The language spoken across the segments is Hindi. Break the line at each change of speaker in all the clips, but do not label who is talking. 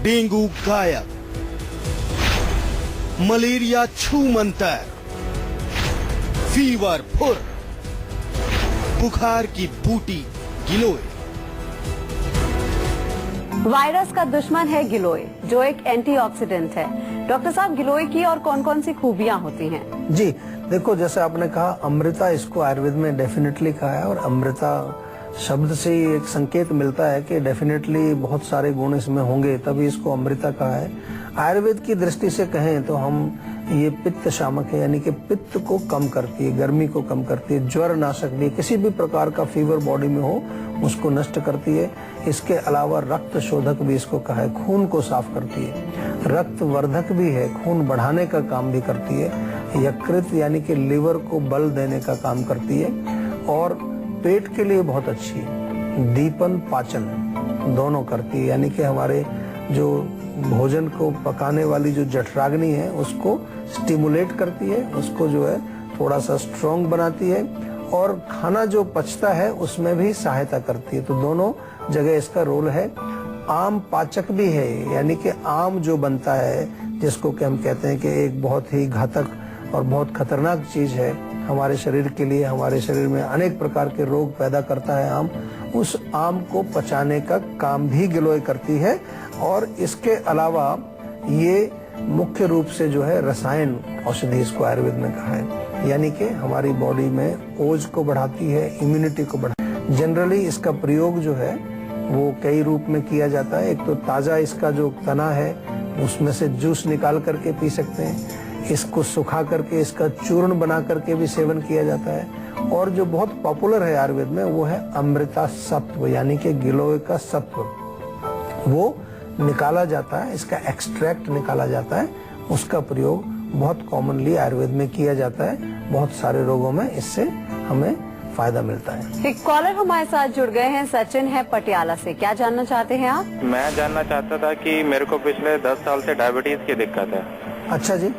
डेंगू गायब, मलेरिया छूमंतर, फीवर फुर, बुखार की बूटी गिलोय।
वायरस का दुश्मन है गिलोय, जो एक एंटीऑक्सीडेंट है। डॉक्टर साहब, गिलोय की और कौन कौन सी खूबियां होती हैं?
जी देखो, जैसे आपने कहा अमृता, इसको आयुर्वेद में डेफिनेटली कहा है, और अमृता शब्द से ही एक संकेत मिलता है कि डेफिनेटली बहुत सारे गुण इसमें होंगे, तभी इसको अमृता कहा है। आयुर्वेद की दृष्टि से कहें तो हम ये पित्त शामक है, यानी कि पित्त को कम करती है, गर्मी को कम करती है, ज्वर नाशक भी, किसी भी प्रकार का फीवर बॉडी में हो उसको नष्ट करती है। इसके अलावा रक्त शोधक भी इसको कहा है, खून को साफ करती है। रक्त वर्धक भी है, खून बढ़ाने का काम भी करती है। यकृत यानी कि लिवर को बल देने का काम करती है, और पेट के लिए बहुत अच्छी है। दीपन पाचन दोनों करती है, यानी कि हमारे जो भोजन को पकाने वाली जो जठराग्नि है उसको स्टिमुलेट करती है, उसको जो है थोड़ा सा स्ट्रॉन्ग बनाती है, और खाना जो पचता है उसमें भी सहायता करती है। तो दोनों जगह इसका रोल है। आम पाचक भी है, यानी कि आम जो बनता है, जिसको कि हम कहते हैं कि एक बहुत ही घातक और बहुत खतरनाक चीज है हमारे शरीर के लिए, हमारे शरीर में अनेक प्रकार के रोग पैदा करता है आम, उस आम को पचाने का काम भी गिलोय करती है। और इसके अलावा ये मुख्य रूप से जो है रसायन औषधि इसको आयुर्वेद में कहा है, यानी कि हमारी बॉडी में ओज को बढ़ाती है, इम्यूनिटी को बढ़ाती है। जनरली इसका प्रयोग जो है वो कई रूप में किया जाता है। एक तो ताजा इसका जो तना है उसमें से जूस निकाल करके पी सकते हैं, इसको सुखा करके इसका चूर्ण बना करके भी सेवन किया जाता है, और जो बहुत पॉपुलर है आयुर्वेद में वो है अमृता सत्व, यानी कि गिलोय का सत्व, वो निकाला जाता है, इसका एक्सट्रैक्ट निकाला जाता है। उसका प्रयोग बहुत कॉमनली आयुर्वेद में किया जाता है। बहुत सारे रोगों में इससे हमें फायदा मिलता है।
एक कॉलर हमारे साथ जुड़ गए हैं, सचिन है पटियाला से। क्या जानना चाहते हैं आप?
मैं जानना चाहता था कि मेरे को पिछले 10 साल से डायबिटीज की दिक्कत है।
अच्छा जी।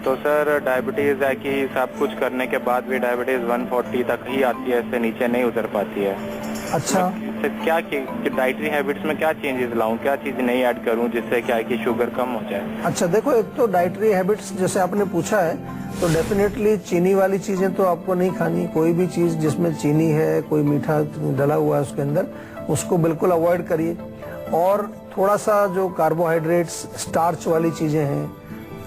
तो सर डायबिटीज है कि सब कुछ करने के बाद भी डायबिटीज 140 तक ही आती है, इससे नीचे नहीं उतर पाती है।
अच्छा,
तो क्या डाइटरी हैबिट्स में क्या चेंजेस लाऊं, क्या चीज नहीं ऐड करूं जिससे क्या है कि शुगर कम हो जाए?
अच्छा देखो, एक तो डाइटरी हैबिट्स जैसे आपने पूछा है, तो डेफिनेटली चीनी वाली चीजें तो आपको नहीं खानी। कोई भी चीज जिसमें चीनी है, कोई मीठा डला हुआ है उसके अंदर, उसको बिल्कुल अवॉइड करिए। और थोड़ा सा जो कार्बोहाइड्रेट्स, स्टार्च वाली चीजें हैं,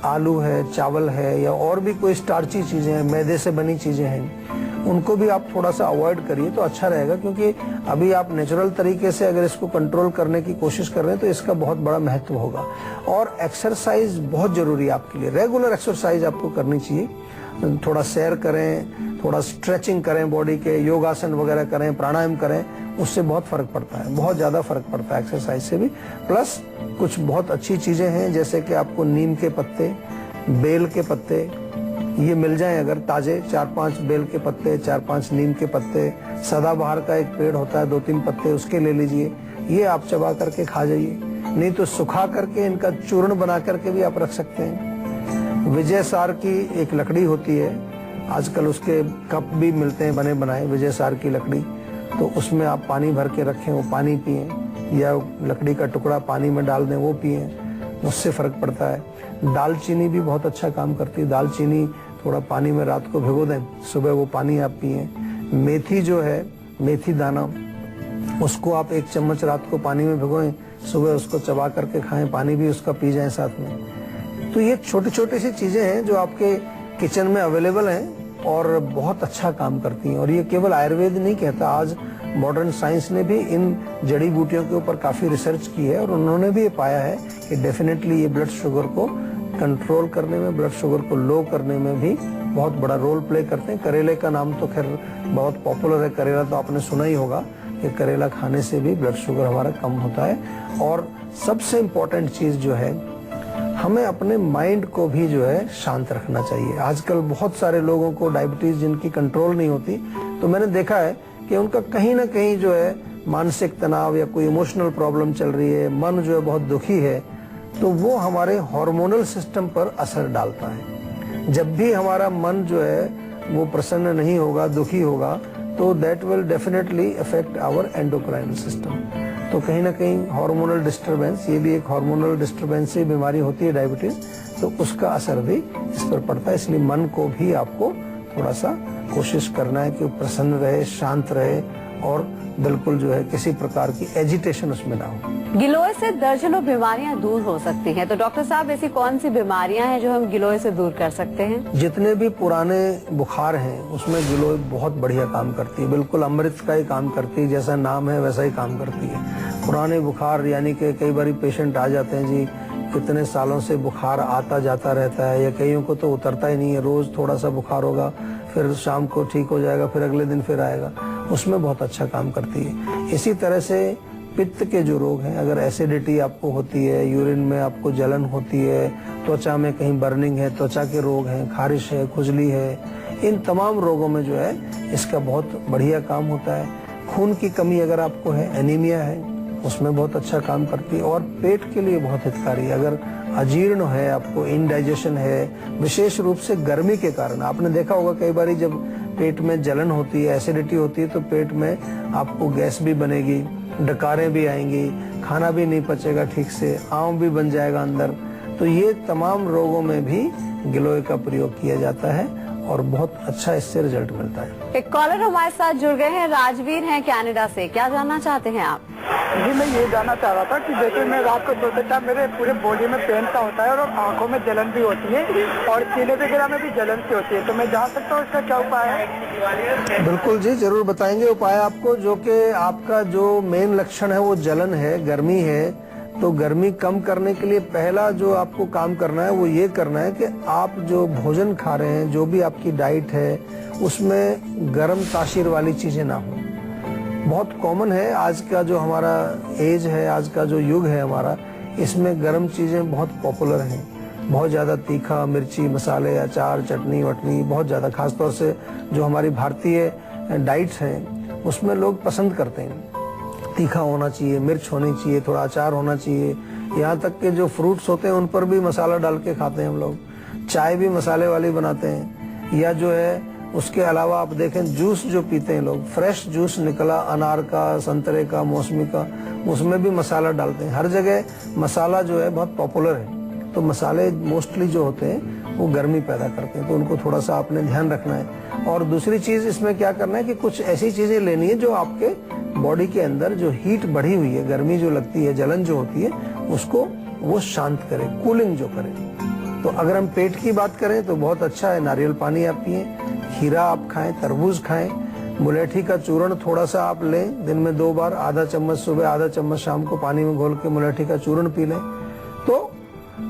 आलू है, चावल है, या और भी कोई स्टार्ची चीजें हैं, मैदे से बनी चीजें हैं, उनको भी आप थोड़ा सा अवॉइड करिए तो अच्छा रहेगा। क्योंकि अभी आप नेचुरल तरीके से अगर इसको कंट्रोल करने की कोशिश कर रहे हैं तो इसका बहुत बड़ा महत्व होगा। और एक्सरसाइज बहुत जरूरी है आपके लिए। रेगुलर एक्सरसाइज आपको करनी चाहिए। थोड़ा सैर करें, थोड़ा स्ट्रेचिंग करें बॉडी के, योगासन वगैरह करें, प्राणायाम करें, उससे बहुत फर्क पड़ता है, बहुत ज्यादा फर्क पड़ता है एक्सरसाइज से भी। प्लस कुछ बहुत अच्छी चीजें हैं, जैसे कि आपको नीम के पत्ते, बेल के पत्ते, ये मिल जाएं अगर ताजे, 4-5 बेल के पत्ते, 4-5 नीम के पत्ते, सदाबहार का एक पेड़ होता है, 2-3 पत्ते उसके ले लीजिए, ये आप चबा करके खा जाइए। नहीं तो सुखा करके इनका चूर्ण बना करके भी आप रख सकते हैं। विजय सार की एक लकड़ी होती है, आजकल उसके कप भी मिलते हैं बने बनाए, विजय सार की लकड़ी, तो उसमें आप पानी भर के रखें, वो पानी पिएं, या लकड़ी का टुकड़ा पानी में डाल दें, वो पिएं, उससे फर्क पड़ता है। दालचीनी भी बहुत अच्छा काम करती है। दालचीनी थोड़ा पानी में रात को भिगो दें, सुबह वो पानी आप पिएं। मेथी जो है, मेथी दाना, उसको आप 1 चम्मच रात को पानी में भिगोएं, सुबह उसको चबा करके खाएं, पानी भी उसका पी जाएं साथ में। तो ये छोटी छोटी सी चीजें हैं जो आपके किचन में अवेलेबल हैं और बहुत अच्छा काम करती हैं। और ये केवल आयुर्वेद नहीं कहता, आज मॉडर्न साइंस ने भी इन जड़ी बूटियों के ऊपर काफी रिसर्च की है, और उन्होंने भी ये पाया है कि डेफिनेटली ये ब्लड शुगर को कंट्रोल करने में, ब्लड शुगर को लो करने में भी बहुत बड़ा रोल प्ले करते हैं। करेले का नाम तो खैर बहुत पॉपुलर है, करेला तो आपने सुना ही होगा कि करेला खाने से भी ब्लड शुगर हमारा कम होता है। और सबसे इम्पोर्टेंट चीज जो है, हमें अपने माइंड को भी जो है शांत रखना चाहिए। आजकल बहुत सारे लोगों को डायबिटीज जिनकी कंट्रोल नहीं होती, तो मैंने देखा है कि उनका कहीं ना कहीं जो है मानसिक तनाव या कोई इमोशनल प्रॉब्लम चल रही है, मन जो है बहुत दुखी है, तो वो हमारे हार्मोनल सिस्टम पर असर डालता है। जब भी हमारा मन जो है वो प्रसन्न नहीं होगा, दुखी होगा, तो that will definitely affect our endocrine system. तो कहीं ना कहीं हार्मोनल डिस्टरबेंस, ये भी एक हार्मोनल डिस्टरबेंस से बीमारी होती है डायबिटीज, तो उसका असर भी इस पर पड़ता है। इसलिए मन को भी आपको थोड़ा सा कोशिश करना है कि वो प्रसन्न रहे, शांत रहे और बिल्कुल जो है किसी प्रकार की एजिटेशन उसमें ना हो।
गिलोय से दर्जनों बीमारियां दूर हो सकती हैं, तो डॉक्टर साहब ऐसी कौन सी बीमारियां हैं जो हम गिलोय से दूर कर सकते हैं?
जितने भी पुराने बुखार हैं उसमें गिलोय बहुत बढ़िया काम करती है, बिल्कुल अमृत का ही काम करती है, जैसा नाम है वैसा ही काम करती है। पुराने बुखार यानी कि कई बार पेशेंट आ जाते हैं जी, कितने सालों से बुखार आता जाता रहता है, या कईयों को तो उतरता ही नहीं है, रोज थोड़ा सा बुखार होगा, फिर शाम को ठीक हो जाएगा, फिर अगले दिन फिर आएगा, उसमें बहुत अच्छा काम करती है। इसी तरह से पित्त के जो रोग हैं, अगर एसिडिटी आपको होती है, यूरिन में आपको जलन होती है, त्वचा में कहीं बर्निंग है, त्वचा के रोग हैं, खारिश है, खुजली है, इन तमाम रोगों में जो है इसका बहुत बढ़िया काम होता है। खून की कमी अगर आपको है, एनीमिया है, उसमें बहुत अच्छा काम करती है। और पेट के लिए बहुत हितकारी है, अगर अजीर्ण है, आपको इंडाइजेशन है, विशेष रूप से गर्मी के कारण। आपने देखा होगा कई बार जब पेट में जलन होती है, एसिडिटी होती है, तो पेट में आपको गैस भी बनेगी, डकारें भी आएंगी, खाना भी नहीं पचेगा ठीक से, आंव भी बन जाएगा अंदर। तो ये तमाम रोगों में भी गिलोय का प्रयोग किया जाता है और बहुत अच्छा इससे रिजल्ट मिलता है।
एक कॉलर हमारे साथ जुड़ गए हैं, राजवीर हैं कनाडा से। क्या जानना चाहते हैं आप?
जी, मैं ये जानना चाह रहा था कि जैसे मैं रात को सोते टाइम मेरे पूरे बॉडी में पेन सा होता है और आंखों में जलन भी होती है और सीने वगैरह में भी जलन सी होती है, तो मैं जान सकता हूँ इसका क्या उपाय है?
बिल्कुल जी, जरूर बताएंगे उपाय आपको। जो कि आपका जो मेन लक्षण है वो जलन है, गर्मी है, तो गर्मी कम करने के लिए पहला जो आपको काम करना है वो ये करना है कि आप जो भोजन खा रहे हैं, जो भी आपकी डाइट है, उसमें गर्म तासीर वाली चीजें ना हो। बहुत कॉमन है आज का जो हमारा एज है, आज का जो युग है हमारा, इसमें गर्म चीजें बहुत पॉपुलर हैं। बहुत ज्यादा तीखा, मिर्ची, मसाले, अचार, चटनी वटनी बहुत ज्यादा, खासतौर से जो हमारी भारतीय डाइट्स हैं उसमें लोग पसंद करते हैं। तीखा होना चाहिए, मिर्च होनी चाहिए, थोड़ा अचार होना चाहिए, यहाँ तक कि जो फ्रूट्स होते हैं उन पर भी मसाला डाल के खाते हैं हम लोग, चाय भी मसाले वाली बनाते हैं। या जो है उसके अलावा आप देखें जूस जो पीते हैं लोग, फ्रेश जूस निकला अनार का, संतरे का, मौसमी का, उसमें भी मसाला डालते हैं। हर जगह मसाला जो है बहुत पॉपुलर है, तो मसाले मोस्टली जो होते हैं वो गर्मी पैदा करते हैं, तो उनको थोड़ा सा आपने ध्यान रखना है। और दूसरी चीज इसमें क्या करना है कि कुछ ऐसी चीजें लेनी है जो आपके बॉडी के अंदर जो हीट बढ़ी हुई है, गर्मी जो लगती है, जलन जो होती है, उसको वो शांत करे, कूलिंग जो करे। तो अगर हम पेट की बात करें तो बहुत अच्छा है, नारियल पानी आप पिए, खीरा आप खाएं, तरबूज खाएं, मुलेठी का चूर्ण थोड़ा सा आप लें, दिन में 2 बार, आधा चम्मच सुबह, आधा चम्मच शाम को पानी में घोल के मुलेठी का चूर्ण पी लें। तो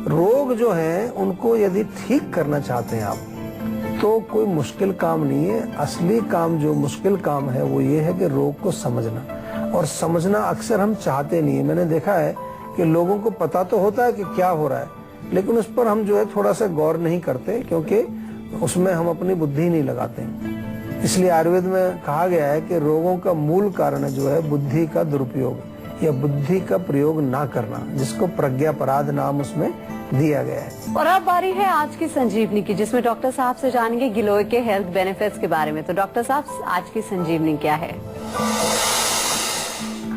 रोग जो हैं उनको यदि ठीक करना चाहते हैं आप, तो कोई मुश्किल काम नहीं है। असली काम जो मुश्किल काम है वो ये है कि रोग को समझना, और समझना अक्सर हम चाहते नहीं है। मैंने देखा है कि लोगों को पता तो होता है कि क्या हो रहा है, लेकिन उस पर हम जो है थोड़ा सा गौर नहीं करते, क्योंकि उसमें हम अपनी बुद्धि नहीं लगाते। इसलिए आयुर्वेद में कहा गया है कि रोगों का मूल कारण जो है बुद्धि का दुरुपयोग या बुद्धि का प्रयोग ना करना, जिसको प्रज्ञापराध नाम उसमें दिया गया है।
और अब बारी है आज की संजीवनी की, जिसमें डॉक्टर साहब से जानेंगे गिलोय के हेल्थ बेनिफिट्स के बारे में। तो डॉक्टर साहब, आज की संजीवनी क्या है?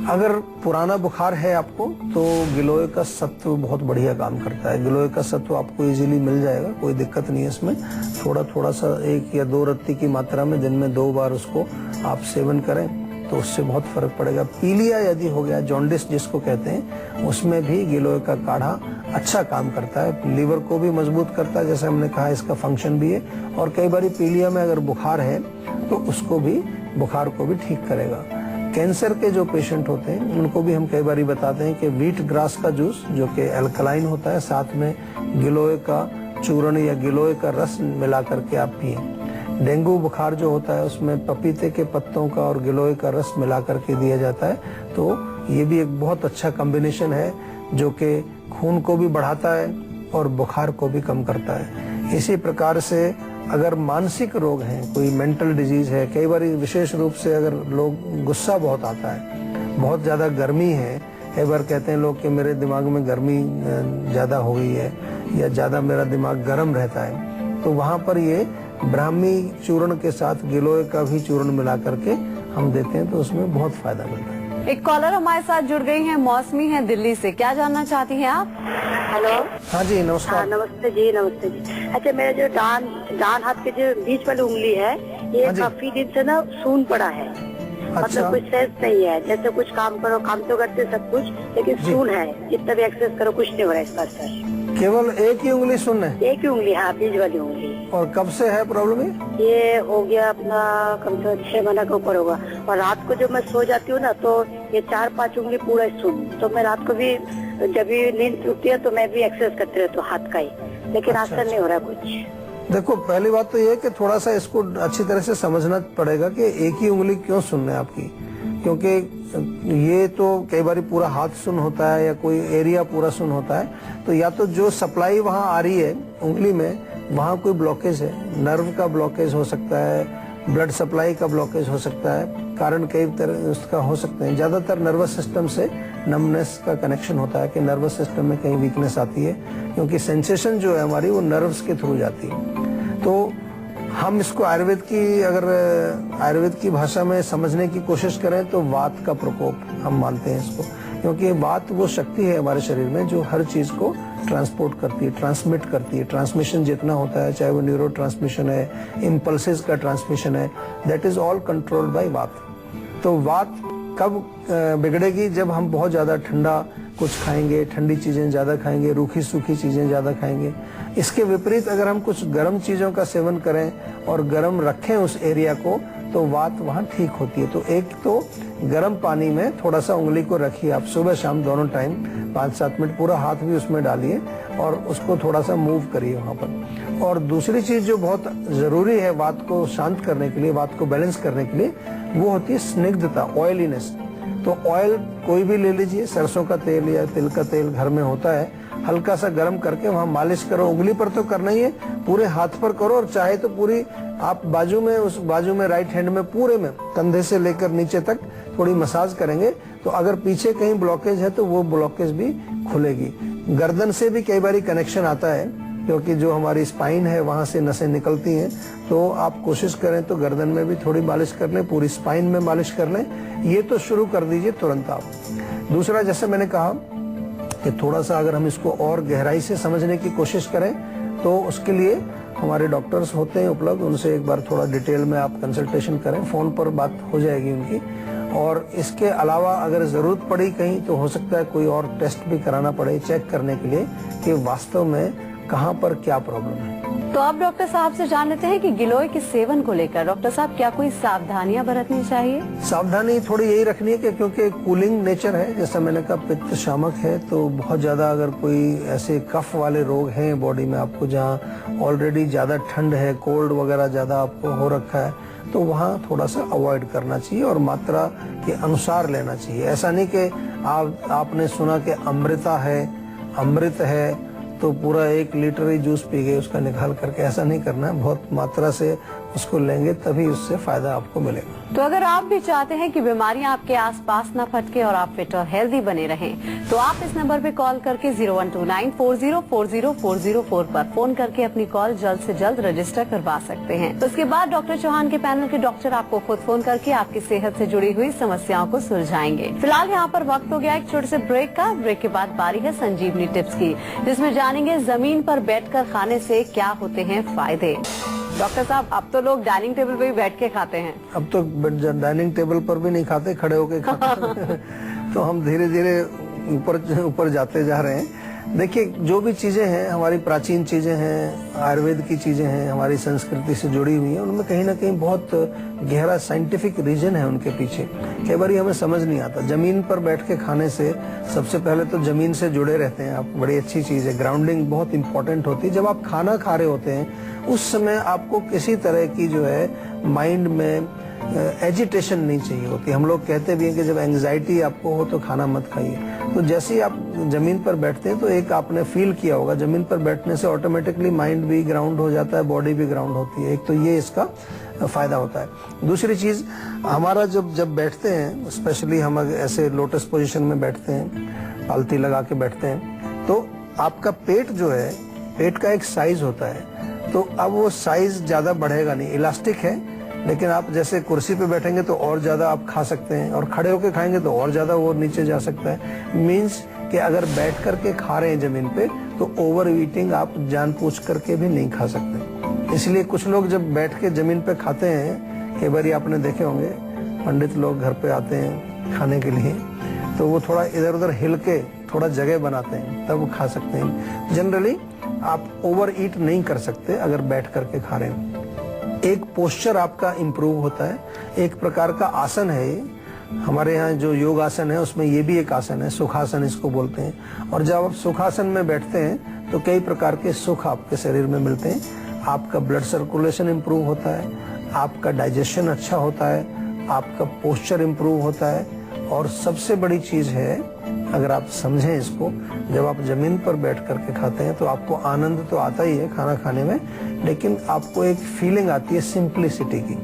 अगर पुराना बुखार है आपको तो गिलोय का सत्व बहुत बढ़िया काम करता है। गिलोय का सत्व आपको इजीली मिल जाएगा, कोई दिक्कत नहीं है इसमें। थोड़ा सा 1 या 2 रत्ती की मात्रा में दिन में 2 बार उसको आप सेवन करें तो उससे बहुत फर्क पड़ेगा। पीलिया यदि हो गया, जॉन्डिस जिसको कहते हैं, उसमें भी गिलोय का काढ़ा अच्छा काम करता है, लीवर को भी मजबूत करता है, जैसे हमने कहा इसका फंक्शन भी है। और कई बार पीलिया में अगर बुखार है तो उसको भी, बुखार को भी ठीक करेगा। कैंसर के जो पेशेंट होते हैं उनको भी हम कई बार बताते हैं कि व्हीट ग्रास का जूस, जो कि अल्कलाइन होता है, साथ में गिलोय का चूर्ण या गिलोय का रस मिला करके आप पिए। डेंगू बुखार जो होता है उसमें पपीते के पत्तों का और गिलोय का रस मिला करके दिया जाता है। तो ये भी एक बहुत अच्छा कॉम्बिनेशन है जो कि खून को भी बढ़ाता है और बुखार को भी कम करता है। इसी प्रकार से अगर मानसिक रोग हैं, कोई मेंटल डिजीज है, कई बार विशेष रूप से अगर लोग गुस्सा बहुत आता है, बहुत ज्यादा गर्मी है, कई बार कहते हैं लोग कि मेरे दिमाग में गर्मी ज्यादा हो गई है या ज्यादा मेरा दिमाग गर्म रहता है, तो वहां पर ये ब्राह्मी चूर्ण के साथ गिलोय का भी चूर्ण मिला करके हम देते हैं, तो उसमें बहुत फायदा मिलता है।
एक कॉलर हमारे साथ जुड़ गई हैं, मौसमी हैं दिल्ली से। क्या जानना चाहती हैं आप?
हेलो।
हाँ जी नमस्कार।
नमस्ते जी, नमस्ते जी। अच्छा, मेरा जो डान हाथ के जो बीच वाली उंगली है, ये
हाँ जी।
काफी दिन से ना सून पड़ा है।
अच्छा।
मतलब कुछ सेंस नहीं है, जैसे कुछ काम करो, काम तो करते सब कुछ, लेकिन
जी।
सून है। जितना भी एक्सरसाइज करो कुछ नहीं हो रहा है इस पर सर।
केवल एक ही उंगली सुन है?
एक ही उंगली, हाँ, बीच वाली उंगली।
और कब से है प्रॉब्लम
ये हो गया अपना कम से कम 6 महीना के ऊपर होगा। और रात को जब मैं सो जाती हूँ ना, तो ये 4-5 उंगली पूरा सुन। तो मैं रात को भी जब भी नींद टूटती है तो मैं भी एक्सरसाइज करती रहती हूँ हाथ का ही, लेकिन असर नहीं हो रहा कुछ।
देखो, पहली बात तो ये है कि थोड़ा सा इसको अच्छी तरह से समझना पड़ेगा कि एक ही उंगली क्यों सुन है आपकी। क्योंकि ये तो कई बार पूरा हाथ सुन होता है या कोई एरिया पूरा सुन होता है, तो या तो जो सप्लाई वहाँ आ रही है उंगली में, वहाँ कोई ब्लॉकेज है, नर्व का ब्लॉकेज हो सकता है, ब्लड सप्लाई का ब्लॉकेज हो सकता है, कारण कई तरह उसका हो सकते हैं। ज्यादातर नर्वस सिस्टम से नमनेस का कनेक्शन होता है कि नर्वस सिस्टम में कहीं वीकनेस आती है, क्योंकि सेंसेशन जो है हमारी वो नर्व्स के थ्रू जाती है। तो हम इसको आयुर्वेद की भाषा में समझने की कोशिश करें तो वात का प्रकोप हम मानते हैं इसको, क्योंकि वात वो शक्ति है हमारे शरीर में जो हर चीज को ट्रांसपोर्ट करती है, ट्रांसमिट करती है। ट्रांसमिशन जितना होता है, चाहे वो न्यूरो ट्रांसमिशन है, इम्पल्सेस का ट्रांसमिशन है, that is all controlled by वात। तो वात कब बिगड़ेगी? जब हम बहुत ज्यादा ठंडा कुछ खाएंगे, ठंडी चीजें ज्यादा खाएंगे, रूखी सूखी चीजें ज्यादा खाएंगे। इसके विपरीत अगर हम कुछ गर्म चीजों का सेवन करें और गर्म रखें उस एरिया को, तो वात वहाँ ठीक होती है। तो एक तो गर्म पानी में थोड़ा सा उंगली को रखिए आप, सुबह शाम दोनों टाइम 5-7 मिनट, पूरा हाथ भी उसमें डालिए और उसको थोड़ा सा मूव करिए वहाँ पर। और दूसरी चीज जो बहुत जरूरी है वात को शांत करने के लिए, वात को बैलेंस करने के लिए, वो होती है स्निग्धता, ऑयलीनेस। तो ऑयल कोई भी ले लीजिए, सरसों का तेल या तिल का तेल घर में होता है, हल्का सा गर्म करके वहाँ मालिश करो। उंगली पर तो करना ही है, पूरे हाथ पर करो, और चाहे तो पूरी आप बाजू में, उस बाजू में राइट हैंड में पूरे में कंधे से लेकर नीचे तक थोड़ी मसाज करेंगे, तो अगर पीछे कहीं ब्लॉकेज है तो वो ब्लॉकेज भी खुलेगी। गर्दन से भी कई बार कनेक्शन आता है, क्योंकि जो हमारी स्पाइन है वहां से नसें निकलती हैं, तो आप कोशिश करें तो गर्दन में भी थोड़ी मालिश कर लें, पूरी स्पाइन में मालिश कर लें। ये तो शुरू कर दीजिए तुरंत आप। दूसरा, जैसे मैंने कहा कि थोड़ा सा अगर हम इसको और गहराई से समझने की कोशिश करें, तो उसके लिए हमारे डॉक्टर्स होते हैं उपलब्ध, उनसे एक बार थोड़ा डिटेल में आप कंसल्टेशन करें, फोन पर बात हो जाएगी उनकी। और इसके अलावा अगर जरूरत पड़ी कहीं, तो हो सकता है कोई और टेस्ट भी कराना पड़े चेक करने के लिए कि वास्तव में कहाँ पर क्या प्रॉब्लम है।
तो आप डॉक्टर साहब से जान लेते हैं कि गिलोय के सेवन को लेकर डॉक्टर साहब क्या कोई सावधानियां बरतनी चाहिए?
सावधानी थोड़ी यही रखनी है कि क्योंकि कूलिंग नेचर है, जैसा मैंने कहा पित्त शामक है, तो बहुत ज्यादा अगर कोई ऐसे कफ वाले रोग हैं बॉडी में आपको, जहाँ ऑलरेडी ज्यादा ठंड है, कोल्ड वगैरह ज्यादा आपको हो रखा है, तो वहाँ थोड़ा सा अवॉइड करना चाहिए और मात्रा के अनुसार लेना चाहिए। ऐसा नहीं कि आपने सुना कि अमृत है तो पूरा 1 लीटर ही जूस पी गए उसका निकाल करके, ऐसा नहीं करना है। बहुत मात्रा से उसको लेंगे तभी उससे फायदा आपको मिलेगा।
तो अगर आप भी चाहते हैं कि बीमारियां आपके आसपास न फटके और आप फिट और हेल्दी बने रहें, तो आप इस नंबर पे कॉल करके 0129404040 पर फोन करके अपनी कॉल जल्द से जल्द रजिस्टर करवा सकते हैं। तो उसके बाद डॉक्टर चौहान के पैनल के डॉक्टर आपको खुद फोन करके आपकी सेहत से जुड़ी हुई समस्याओं को सुलझाएंगे। फिलहाल यहाँ पर वक्त हो गया एक छोटे से ब्रेक का। ब्रेक के बाद बारी है संजीवनी टिप्स की, जिसमें जानेंगे जमीन पर बैठकर खाने से क्या होते हैं फायदे। डॉक्टर साहब, अब तो लोग डाइनिंग टेबल पे भी बैठ के खाते हैं।
अब तो डाइनिंग टेबल पर भी नहीं खाते, खड़े होके खाते हैं। तो हम धीरे धीरे ऊपर जाते जा रहे हैं। देखिए, जो भी चीजें हैं हमारी प्राचीन चीजें हैं, आयुर्वेद की चीजें हैं, हमारी संस्कृति से जुड़ी हुई हैं, उनमें कहीं ना कहीं बहुत गहरा साइंटिफिक रीजन है उनके पीछे। कई बार हमें समझ नहीं आता। जमीन पर बैठ के खाने से सबसे पहले तो जमीन से जुड़े रहते हैं आप, बड़ी अच्छी चीज है। ग्राउंडिंग बहुत इंपॉर्टेंट होती है। जब आप खाना खा रहे होते हैं उस समय आपको किसी तरह की जो है माइंड में एजिटेशन नहीं चाहिए होती। हम लोग कहते भी हैं कि जब एंजाइटी आपको हो तो खाना मत खाइए। तो जैसे ही आप जमीन पर बैठते हैं तो एक आपने फील किया होगा, जमीन पर बैठने से ऑटोमेटिकली माइंड भी ग्राउंड हो जाता है, बॉडी भी ग्राउंड होती है। एक तो ये इसका फायदा होता है। दूसरी चीज, हमारा जब बैठते हैं, स्पेशली हम ऐसे लोटस पोजीशन में बैठते हैं, पालती लगा के बैठते हैं, तो आपका पेट जो है, पेट का एक साइज होता है, तो अब वो साइज ज्यादा बढ़ेगा नहीं, इलास्टिक है, लेकिन आप जैसे कुर्सी पे बैठेंगे तो और ज्यादा आप खा सकते हैं, और खड़े होके खाएंगे तो और ज्यादा वो नीचे जा सकता है। मीन्स कि अगर बैठ करके खा रहे हैं जमीन पे तो ओवर ईटिंग आप जानबूझ करके भी नहीं खा सकते। इसलिए कुछ लोग जब बैठ के जमीन पे खाते हैं, कई बार आपने देखे होंगे पंडित लोग घर पे आते हैं खाने के लिए, तो वो थोड़ा इधर उधर हिल के थोड़ा जगह बनाते हैं, तब वो खा सकते हैं। जनरली आप ओवर ईट नहीं कर सकते अगर बैठ करके खा रहे हैं। एक पोस्चर आपका इम्प्रूव होता है, एक प्रकार का आसन है ये। हमारे यहाँ जो योग आसन है उसमें ये भी एक आसन है, सुखासन इसको बोलते हैं। और जब आप सुखासन में बैठते हैं तो कई प्रकार के सुख आपके शरीर में मिलते हैं। आपका ब्लड सर्कुलेशन इम्प्रूव होता है, आपका डाइजेशन अच्छा होता है, आपका पोस्चर इम्प्रूव होता है। और सबसे बड़ी चीज है, अगर आप समझें इसको, जब आप जमीन पर बैठ करके खाते हैं तो आपको आनंद तो आता ही है खाना खाने में, लेकिन आपको एक फीलिंग आती है सिंपलिसिटी की।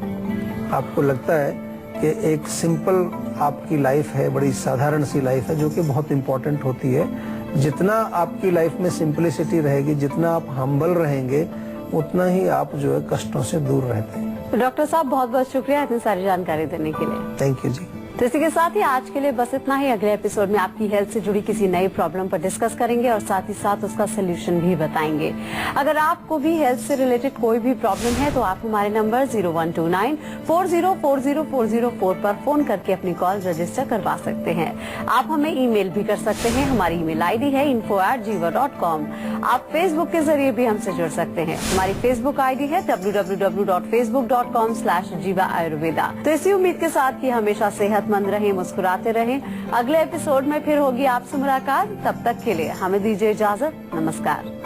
आपको लगता है कि एक सिंपल आपकी लाइफ है, बड़ी साधारण सी लाइफ है, जो कि बहुत इंपॉर्टेंट होती है। जितना आपकी लाइफ में सिंपलिसिटी रहेगी, जितना आप हम्बल रहेंगे, उतना ही आप जो है कष्टों से दूर रहते हैं।
डॉक्टर साहब बहुत बहुत शुक्रिया इतनी सारी जानकारी देने के लिए।
थैंक यू जी।
तो इसी के साथ ही आज के लिए बस इतना ही। अगले एपिसोड में आपकी हेल्थ से जुड़ी किसी नई प्रॉब्लम पर डिस्कस करेंगे और साथ ही साथ उसका सोल्यूशन भी बताएंगे। अगर आपको भी हेल्थ से रिलेटेड कोई भी प्रॉब्लम है तो आप हमारे नंबर 0129404040 पर फोन करके अपनी कॉल रजिस्टर करवा सकते हैं। आप हमें ईमेल भी कर सकते हैं। हमारी ईमेल आईडी है info@jiva.com। आप फेसबुक के जरिए भी हमसे जुड़ सकते हैं। हमारी फेसबुक आईडी है www.facebook.com/jiva ayurveda। तो इसी उम्मीद के साथ कि हमेशा सेहतमंद रहें, मुस्कुराते रहें। अगले एपिसोड में फिर होगी आपसे मुलाकात। तब तक के लिए हमें दीजिए इजाजत। नमस्कार।